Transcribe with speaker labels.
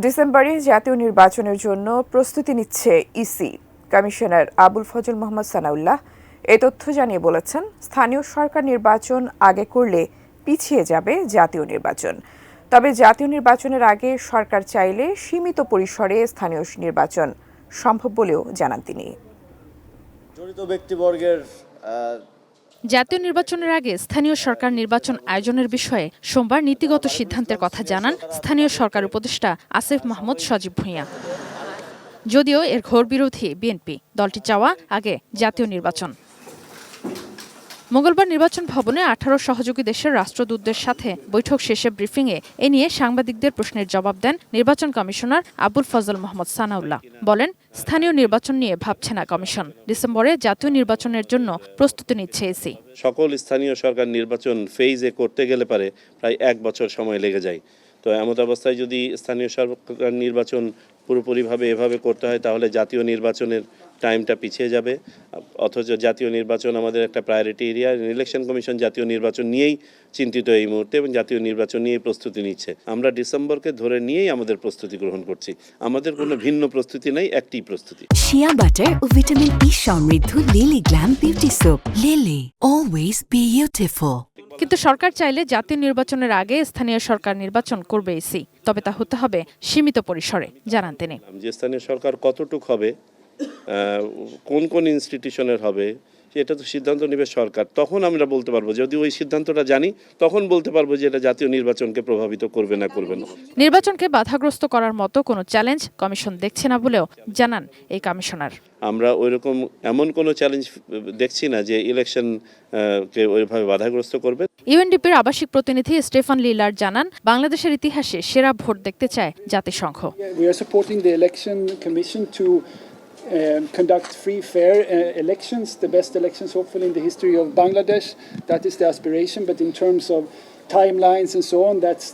Speaker 1: ডিসেম্বরে জাতীয় নির্বাচনের জন্য প্রস্তুতি নিচ্ছে ইসি। কমিশনার আবুল ফজল মোহাম্মদ সানাউল্লাহ এ তথ্য জানিয়ে বলেছেন, স্থানীয় সরকার নির্বাচন আগে করলে পিছিয়ে যাবে জাতীয় নির্বাচন। তবে জাতীয় নির্বাচনের আগে সরকার চাইলে সীমিত পরিসরে স্থানীয় নির্বাচন সম্ভব বলেও জানান তিনি।
Speaker 2: জড়িত ব্যক্তিবর্গের
Speaker 3: জাতীয় নির্বাচনের আগে স্থানীয় সরকার নির্বাচন আয়োজনের বিষয়ে সোমবার নীতিগত সিদ্ধান্তের কথা জানান স্থানীয় সরকার উপদেষ্টা আসিফ মাহমুদ সজীব ভূঁইয়া। যদিও এর ঘোর বিরোধী বিএনপি, দলটি চাওয়া আগে জাতীয় নির্বাচন। মঙ্গলবার নির্বাচন ভবনে 18 সহযোগী দেশের রাষ্ট্রদূতদের সাথে বৈঠক শেষে ব্রিফিংয়ে এ নিয়ে সাংবাদিকদের প্রশ্নের জবাব দেন নির্বাচন কমিশনার আবুল ফজল মোহাম্মদ সানাউল্লাহ। বলেন, স্থানীয় নির্বাচন নিয়ে ভাবছে না কমিশন, ডিসেম্বরে জাতীয় নির্বাচনের জন্য প্রস্তুতি নিচ্ছে ইসি।
Speaker 4: সকল স্থানীয় সরকার নির্বাচন ফেজে করতে গেলে পারে প্রায় 1 বছর সময় লেগে যায়। তো এমত অবস্থায় যদি স্থানীয় সরকার নির্বাচন পুরোপুরিভাবে এভাবে করতে হয় তাহলে জাতীয় নির্বাচনের টাইমটা পিছিয়ে যাবে। অথচ জাতীয় নির্বাচন আমাদের একটা প্রায়োরিটি এরিয়া। ইলেকশন কমিশন জাতীয় নির্বাচন নিয়েই চিন্তিত এই মুহূর্তে এবং জাতীয় নির্বাচন নিয়েই প্রস্তুতি নিচ্ছে। আমরা ডিসেম্বরকে ধরে নিয়েই আমাদের প্রস্তুতি গ্রহণ করছি। আমাদের কোনো ভিন্ন প্রস্তুতি নেই, একটি প্রস্তুতি।
Speaker 5: শিয়া বাটার ও ভিটামিন ই সমৃদ্ধ lily glam beauty soap. Lily, always beautiful.
Speaker 3: কিন্তু সরকার চাইলে জাতীয় নির্বাচনের আগে স্থানীয় সরকার নির্বাচন করবে ইসি, তবে তা হতে হবে সীমিত পরিসরে, জানান তিনি।
Speaker 4: যে স্থানীয় সরকার কতটুক হবে, কোন কোন ইনস্টিটিউশনের হবে, এটা তো সিদ্ধান্ত নেবে সরকার। তখন আমরা বলতে পারবো, যদি ওই সিদ্ধান্তটা জানি তখন বলতে পারবো যে এটা জাতীয় নির্বাচনকে প্রভাবিত করবে না করবে না।
Speaker 3: নির্বাচনকে বাধাগ্রস্ত করার মতো কোনো চ্যালেঞ্জ কমিশন দেখছে না বলেও জানান এই কমিশনার।
Speaker 4: আমরা ওইরকম এমন কোনো চ্যালেঞ্জ দেখছি না যে ইলেকশন কে ওইভাবে বাধাগ্রস্ত করবে।
Speaker 3: ইউএনডিপির আবাসিক প্রতিনিধি স্টেফান লিলার জানান, বাংলাদেশের ইতিহাসে সেরা ভোট দেখতে চায় জাতিসংঘ।
Speaker 6: We are supporting the election commission to conduct free, fair elections, the best elections hopefully in the history of Bangladesh. That is the aspiration, but in terms of timelines and so on, that's